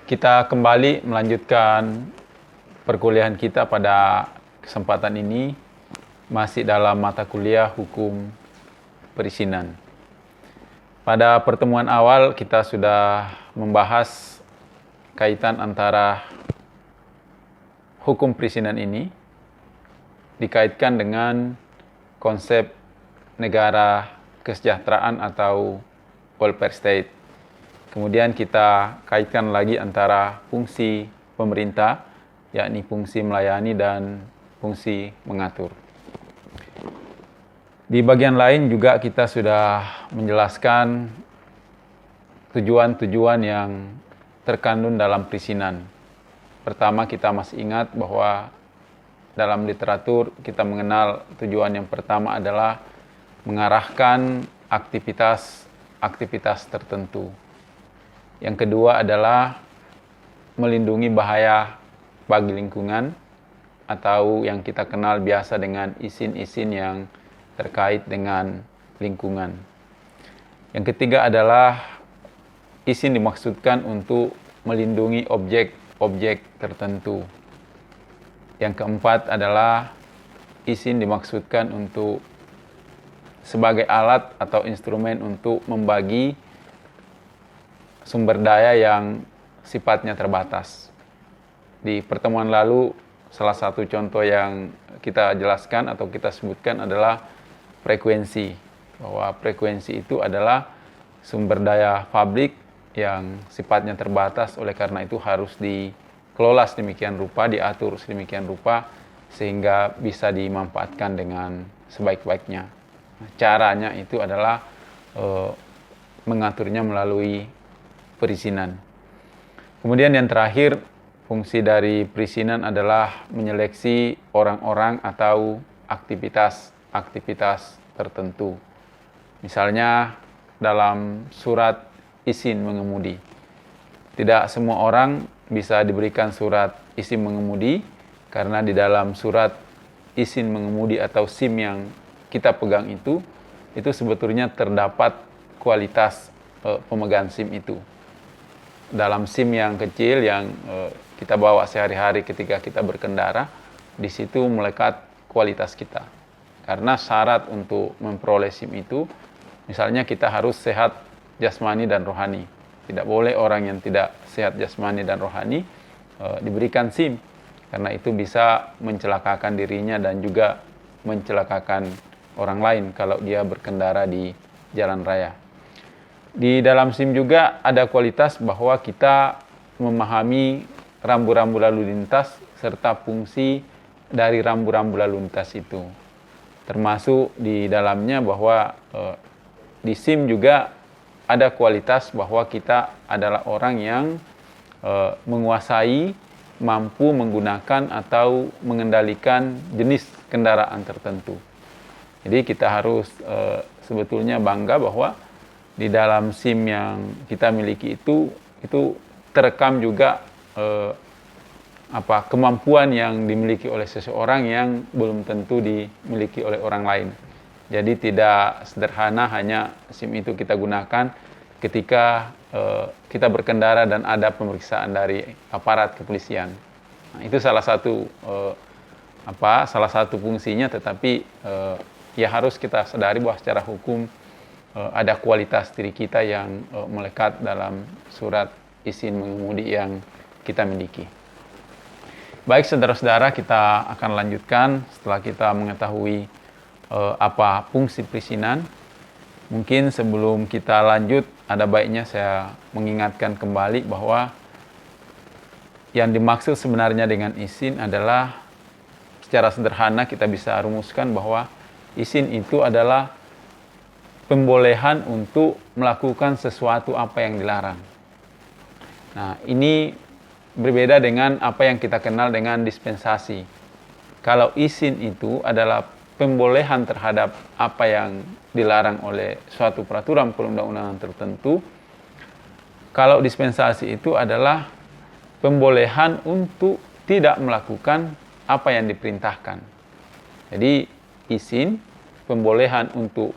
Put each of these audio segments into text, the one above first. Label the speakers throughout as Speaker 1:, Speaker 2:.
Speaker 1: Kita kembali melanjutkan perkuliahan kita pada kesempatan ini masih dalam mata kuliah hukum perizinan. Pada pertemuan awal kita sudah membahas kaitan antara hukum perizinan ini dikaitkan dengan konsep negara kesejahteraan atau welfare state. Kemudian kita kaitkan lagi antara fungsi pemerintah, yakni fungsi melayani dan fungsi mengatur. Di bagian lain juga kita sudah menjelaskan tujuan-tujuan yang terkandung dalam perizinan. Pertama, kita masih ingat bahwa dalam literatur kita mengenal tujuan yang pertama adalah mengarahkan aktivitas tertentu. Yang kedua adalah melindungi bahaya bagi lingkungan atau yang kita kenal biasa dengan izin-izin yang terkait dengan lingkungan. Yang ketiga adalah izin dimaksudkan untuk melindungi objek-objek tertentu. Yang keempat adalah izin dimaksudkan untuk sebagai alat atau instrumen untuk membagi sumber daya yang sifatnya terbatas. Di pertemuan lalu, salah satu contoh yang kita jelaskan atau kita sebutkan adalah frekuensi. Bahwa frekuensi itu adalah sumber daya publik yang sifatnya terbatas, oleh karena itu harus dikelola sedemikian rupa, diatur sedemikian rupa, sehingga bisa dimanfaatkan dengan sebaik-baiknya. Caranya itu adalah mengaturnya melalui perizinan. Kemudian yang terakhir, fungsi dari perizinan adalah menyeleksi orang-orang atau aktivitas tertentu. Misalnya dalam surat izin mengemudi. Tidak semua orang bisa diberikan surat izin mengemudi karena di dalam surat izin mengemudi atau SIM yang kita pegang itu sebetulnya terdapat kualitas pemegang SIM itu. Dalam SIM yang kecil yang kita bawa sehari-hari ketika kita berkendara, di situ melekat kualitas kita. Karena syarat untuk memperoleh SIM itu, misalnya kita harus sehat jasmani dan rohani. Tidak boleh orang yang tidak sehat jasmani dan rohani diberikan SIM, karena itu bisa mencelakakan dirinya dan juga mencelakakan orang lain kalau dia berkendara di jalan raya. Di dalam SIM juga ada kualitas bahwa kita memahami rambu-rambu lalu lintas serta fungsi dari rambu-rambu lalu lintas itu. Termasuk di dalamnya bahwa di SIM juga ada kualitas bahwa kita adalah orang yang menguasai, mampu menggunakan atau mengendalikan jenis kendaraan tertentu. Jadi kita harus sebetulnya bangga bahwa di dalam SIM yang kita miliki itu terekam juga kemampuan yang dimiliki oleh seseorang yang belum tentu dimiliki oleh orang lain. Jadi tidak sederhana hanya SIM itu kita gunakan ketika kita berkendara dan ada pemeriksaan dari aparat kepolisian. Nah, itu salah satu fungsinya, tetapi ya harus kita sadari bahwa secara hukum ada kualitas diri kita yang melekat dalam surat izin mengemudi yang kita miliki. Baik saudara-saudara, kita akan lanjutkan setelah kita mengetahui apa fungsi perizinan. Mungkin sebelum kita lanjut, ada baiknya saya mengingatkan kembali bahwa yang dimaksud sebenarnya dengan izin adalah secara sederhana kita bisa rumuskan bahwa izin itu adalah pembolehan untuk melakukan sesuatu apa yang dilarang. Nah, ini berbeda dengan apa yang kita kenal dengan dispensasi. Kalau izin itu adalah pembolehan terhadap apa yang dilarang oleh suatu peraturan perundang-undangan tertentu, kalau dispensasi itu adalah pembolehan untuk tidak melakukan apa yang diperintahkan. Jadi izin, pembolehan untuk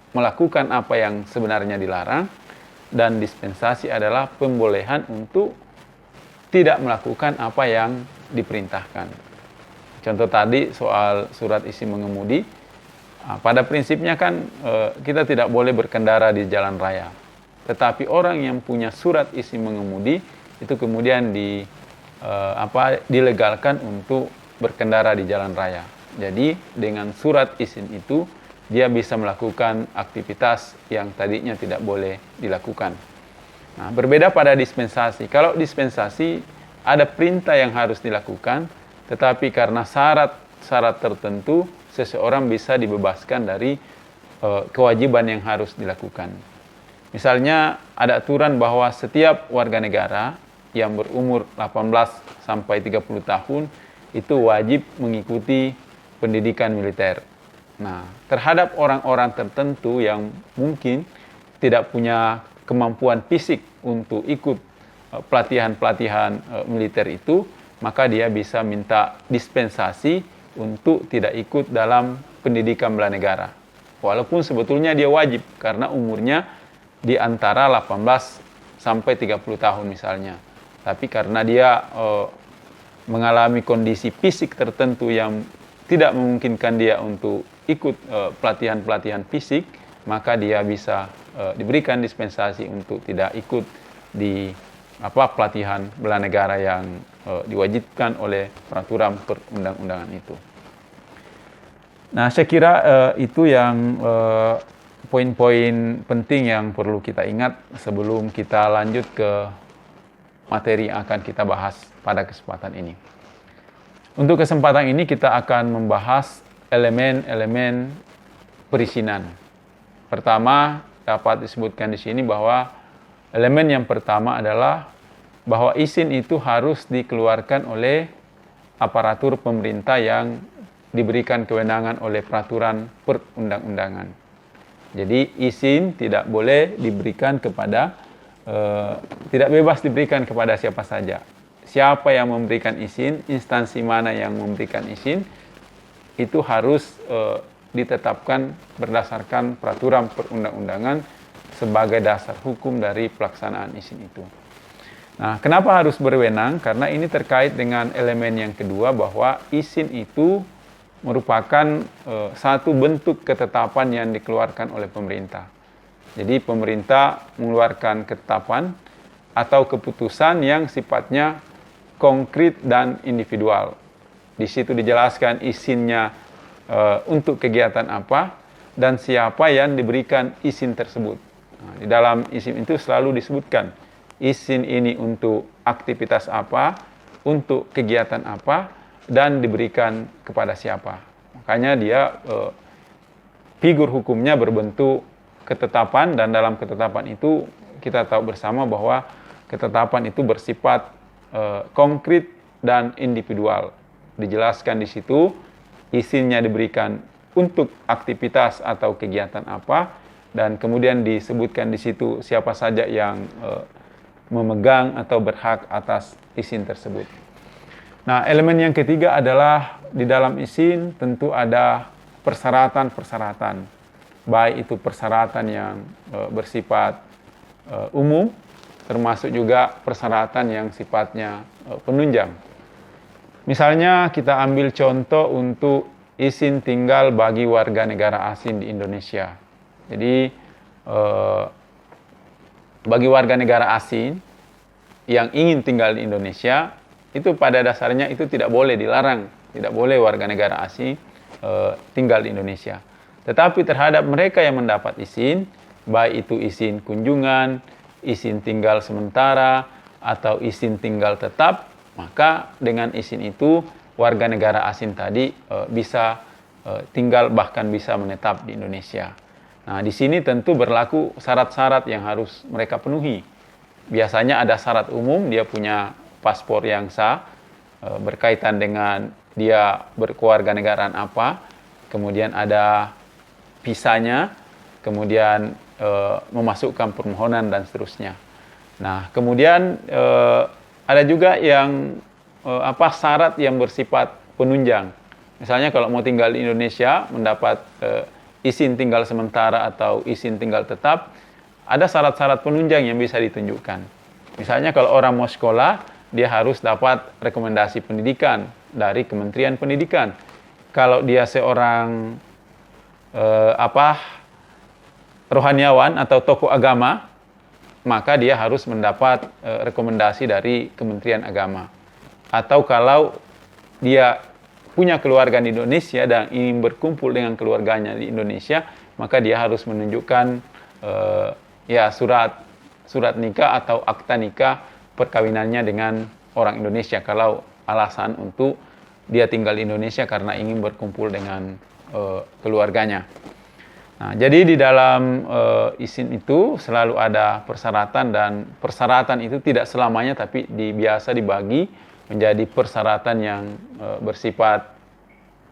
Speaker 1: melakukan apa yang sebenarnya dilarang, dan dispensasi adalah pembolehan untuk tidak melakukan apa yang diperintahkan. Contoh tadi soal surat izin mengemudi, pada prinsipnya kan kita tidak boleh berkendara di jalan raya. Tetapi orang yang punya surat izin mengemudi itu kemudian dilegalkan untuk berkendara di jalan raya. Jadi dengan surat izin itu dia bisa melakukan aktivitas yang tadinya tidak boleh dilakukan. Nah, berbeda pada dispensasi. Kalau dispensasi ada perintah yang harus dilakukan, tetapi karena syarat tertentu seseorang bisa dibebaskan dari kewajiban yang harus dilakukan. Misalnya ada aturan bahwa setiap warga negara yang berumur 18 sampai 30 tahun itu wajib mengikuti pendidikan militer. Nah, terhadap orang-orang tertentu yang mungkin tidak punya kemampuan fisik untuk ikut pelatihan-pelatihan militer itu, maka dia bisa minta dispensasi untuk tidak ikut dalam pendidikan bela negara. Walaupun sebetulnya dia wajib karena umurnya di antara 18 sampai 30 tahun misalnya. Tapi karena dia mengalami kondisi fisik tertentu yang tidak memungkinkan dia untuk ikut pelatihan-pelatihan fisik, maka dia bisa diberikan dispensasi untuk tidak ikut di pelatihan bela negara yang diwajibkan oleh peraturan perundang-undangan itu. Nah, saya kira itu yang poin-poin penting yang perlu kita ingat sebelum kita lanjut ke materi yang akan kita bahas pada kesempatan ini. Untuk kesempatan ini kita akan membahas elemen-elemen perizinan. Pertama, dapat disebutkan di sini bahwa elemen yang pertama adalah bahwa izin itu harus dikeluarkan oleh aparatur pemerintah yang diberikan kewenangan oleh peraturan perundang-undangan. Jadi izin tidak boleh diberikan kepada, tidak bebas diberikan kepada siapa saja. Siapa yang memberikan izin, instansi mana yang memberikan izin, itu harus ditetapkan berdasarkan peraturan perundang-undangan sebagai dasar hukum dari pelaksanaan izin itu. Nah, kenapa harus berwenang? Karena ini terkait dengan elemen yang kedua bahwa izin itu merupakan satu bentuk ketetapan yang dikeluarkan oleh pemerintah. Jadi pemerintah mengeluarkan ketetapan atau keputusan yang sifatnya konkret dan individual. Di situ dijelaskan izinnya untuk kegiatan apa dan siapa yang diberikan izin tersebut. Nah, di dalam izin itu selalu disebutkan izin ini untuk aktivitas apa, untuk kegiatan apa, dan diberikan kepada siapa. Makanya dia figur hukumnya berbentuk ketetapan, dan dalam ketetapan itu kita tahu bersama bahwa ketetapan itu bersifat konkret dan individual. Dijelaskan di situ izinnya diberikan untuk aktivitas atau kegiatan apa, dan kemudian disebutkan di situ siapa saja yang memegang atau berhak atas izin tersebut. Nah, elemen yang ketiga adalah di dalam izin tentu ada persyaratan-persyaratan, baik itu persyaratan yang bersifat umum, termasuk juga persyaratan yang sifatnya penunjang. Misalnya kita ambil contoh untuk izin tinggal bagi warga negara asing di Indonesia. Jadi bagi warga negara asing yang ingin tinggal di Indonesia, itu pada dasarnya itu tidak boleh dilarang, tidak boleh warga negara asing tinggal di Indonesia. Tetapi terhadap mereka yang mendapat izin, baik itu izin kunjungan, izin tinggal sementara, atau izin tinggal tetap, maka dengan izin itu warga negara asing tadi bisa tinggal, bahkan bisa menetap di Indonesia. Nah, di sini tentu berlaku syarat-syarat yang harus mereka penuhi. Biasanya ada syarat umum, dia punya paspor yang sah, berkaitan dengan dia berkewarganegaraan apa, kemudian ada visanya, kemudian memasukkan permohonan dan seterusnya. Nah, kemudian ada juga yang syarat yang bersifat penunjang. Misalnya kalau mau tinggal di Indonesia, mendapat izin tinggal sementara atau izin tinggal tetap, ada syarat-syarat penunjang yang bisa ditunjukkan. Misalnya kalau orang mau sekolah, dia harus dapat rekomendasi pendidikan dari Kementerian Pendidikan. Kalau dia seorang rohaniawan atau tokoh agama, maka dia harus mendapat rekomendasi dari Kementerian Agama. Atau kalau dia punya keluarga di Indonesia dan ingin berkumpul dengan keluarganya di Indonesia, maka dia harus menunjukkan surat nikah atau akta nikah perkawinannya dengan orang Indonesia kalau alasan untuk dia tinggal di Indonesia karena ingin berkumpul dengan keluarganya. Nah, jadi di dalam izin itu selalu ada persyaratan, dan persyaratan itu tidak selamanya tapi biasa dibagi menjadi persyaratan yang bersifat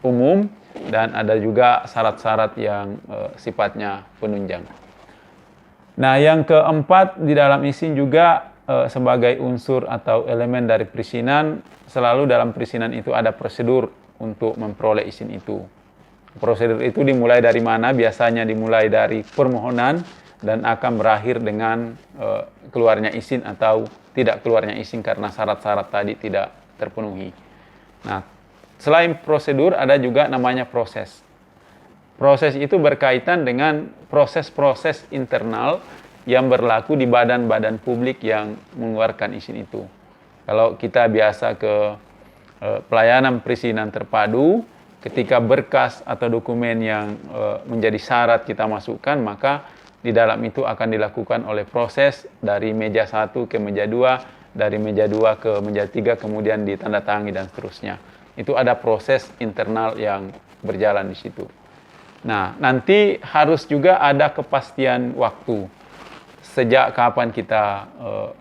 Speaker 1: umum dan ada juga syarat-syarat yang sifatnya penunjang. Nah, yang keempat di dalam izin juga sebagai unsur atau elemen dari perizinan, selalu dalam perizinan itu ada prosedur untuk memperoleh izin itu. Prosedur itu dimulai dari mana? Biasanya dimulai dari permohonan dan akan berakhir dengan keluarnya izin atau tidak keluarnya izin karena syarat-syarat tadi tidak terpenuhi. Nah, selain prosedur ada juga namanya proses. Proses itu berkaitan dengan proses-proses internal yang berlaku di badan-badan publik yang mengeluarkan izin itu. Kalau kita biasa ke pelayanan perizinan terpadu, ketika berkas atau dokumen yang menjadi syarat kita masukkan, maka di dalam itu akan dilakukan oleh proses dari meja 1 ke meja 2, dari meja 2 ke meja 3, kemudian ditandatangani dan seterusnya. Itu ada proses internal yang berjalan di situ. Nah, nanti harus juga ada kepastian waktu. Sejak kapan kita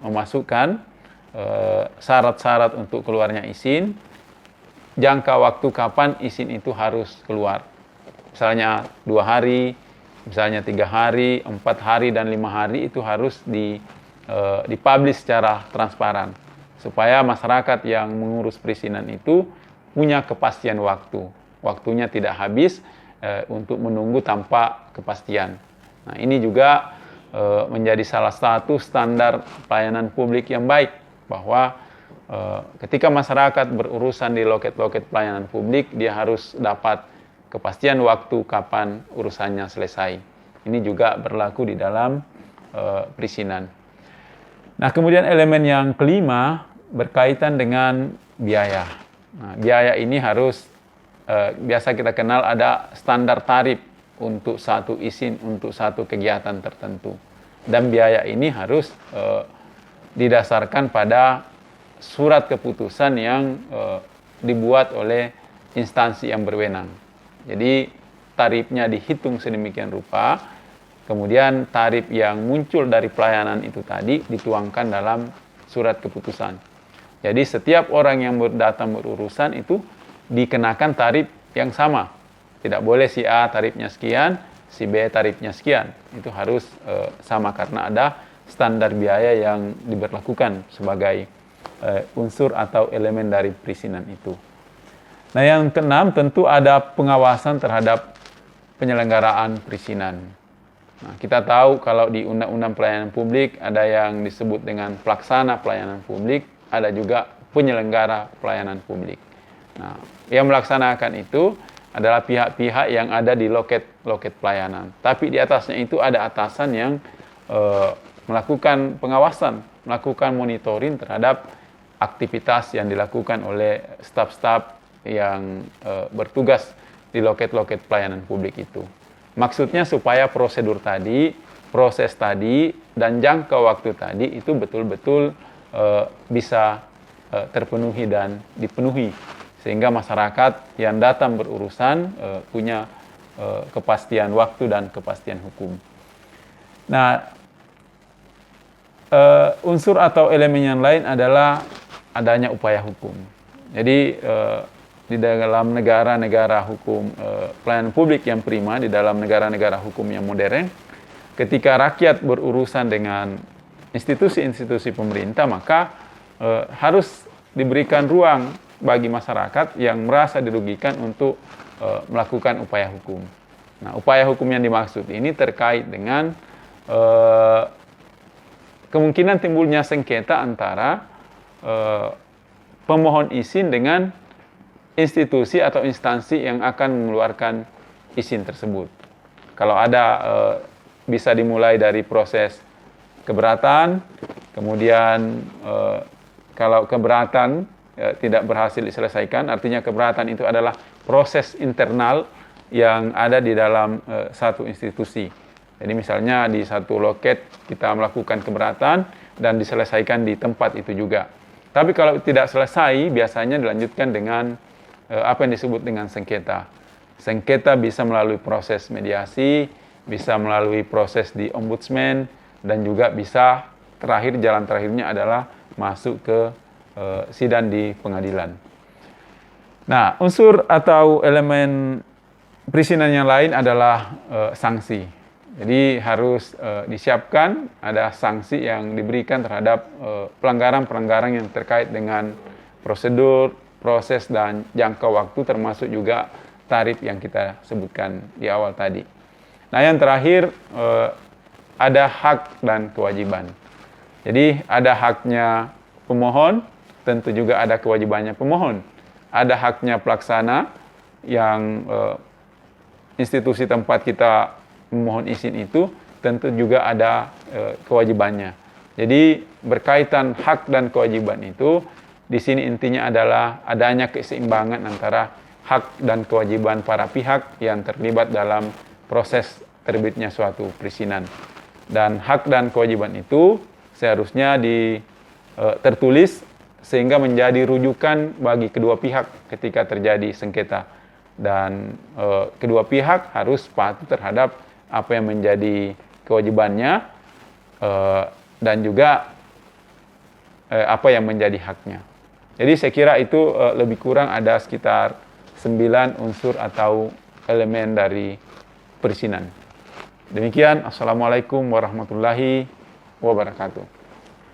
Speaker 1: memasukkan syarat-syarat untuk keluarnya izin, jangka waktu kapan izin itu harus keluar. Misalnya 2 hari, misalnya 3 hari, 4 hari, dan 5 hari itu harus dipublish secara transparan. Supaya masyarakat yang mengurus perizinan itu punya kepastian waktu. Waktunya tidak habis untuk menunggu tanpa kepastian. Nah, ini juga menjadi salah satu standar pelayanan publik yang baik. Bahwa ketika masyarakat berurusan di loket-loket pelayanan publik, dia harus dapat kepastian waktu kapan urusannya selesai. Ini juga berlaku di dalam perizinan. Nah, kemudian elemen yang kelima berkaitan dengan biaya. Nah, biaya ini harus biasa kita kenal ada standar tarif untuk satu izin, untuk satu kegiatan tertentu. Dan biaya ini harus didasarkan pada surat keputusan yang dibuat oleh instansi yang berwenang. Jadi tarifnya dihitung sedemikian rupa, kemudian tarif yang muncul dari pelayanan itu tadi dituangkan dalam surat keputusan. Jadi setiap orang yang datang berurusan itu dikenakan tarif yang sama. Tidak boleh si A tarifnya sekian, si B tarifnya sekian. Itu harus sama karena ada standar biaya yang diberlakukan sebagai unsur atau elemen dari perizinan itu. Nah, yang keenam tentu ada pengawasan terhadap penyelenggaraan perizinan. Nah, kita tahu kalau di Undang-Undang Pelayanan Publik ada yang disebut dengan pelaksana pelayanan publik, ada juga penyelenggara pelayanan publik. Nah, yang melaksanakan itu adalah pihak-pihak yang ada di loket pelayanan. Tapi di atasnya itu ada atasan yang melakukan pengawasan, melakukan monitoring terhadap aktivitas yang dilakukan oleh staf-staf yang bertugas di loket-loket pelayanan publik itu. Maksudnya supaya prosedur tadi, proses tadi, dan jangka waktu tadi itu betul-betul bisa terpenuhi dan dipenuhi. Sehingga masyarakat yang datang berurusan punya kepastian waktu dan kepastian hukum. Nah, unsur atau elemen yang lain adalah adanya upaya hukum. Jadi di dalam negara-negara hukum pelayanan publik yang prima, di dalam negara-negara hukum yang modern, ketika rakyat berurusan dengan institusi-institusi pemerintah, maka harus diberikan ruang bagi masyarakat yang merasa dirugikan untuk melakukan upaya hukum. Nah, upaya hukum yang dimaksud ini terkait dengan kemungkinan timbulnya sengketa antara pemohon izin dengan institusi atau instansi yang akan mengeluarkan izin tersebut. Kalau ada bisa dimulai dari proses keberatan, kemudian kalau keberatan tidak berhasil diselesaikan, artinya keberatan itu adalah proses internal yang ada di dalam satu institusi. Jadi misalnya di satu loket kita melakukan keberatan dan diselesaikan di tempat itu juga. Tapi kalau tidak selesai, biasanya dilanjutkan dengan apa yang disebut dengan sengketa. Sengketa bisa melalui proses mediasi, bisa melalui proses di ombudsman, dan juga bisa jalan terakhirnya adalah masuk ke sidang di pengadilan. Nah, unsur atau elemen perizinan yang lain adalah sanksi. Jadi harus disiapkan ada sanksi yang diberikan terhadap pelanggaran-pelanggaran yang terkait dengan prosedur, proses, dan jangka waktu, termasuk juga tarif yang kita sebutkan di awal tadi. Nah, yang terakhir ada hak dan kewajiban. Jadi ada haknya pemohon, tentu juga ada kewajibannya pemohon. Ada haknya pelaksana yang institusi tempat kita memohon izin itu, tentu juga ada kewajibannya. Jadi berkaitan hak dan kewajiban itu, di sini intinya adalah adanya keseimbangan antara hak dan kewajiban para pihak yang terlibat dalam proses terbitnya suatu perizinan. Dan hak dan kewajiban itu seharusnya tertulis sehingga menjadi rujukan bagi kedua pihak ketika terjadi sengketa. Dan kedua pihak harus patuh terhadap apa yang menjadi kewajibannya dan juga apa yang menjadi haknya. Jadi saya kira itu lebih kurang ada sekitar 9 unsur atau elemen dari perizinan. Demikian, Assalamualaikum warahmatullahi wabarakatuh.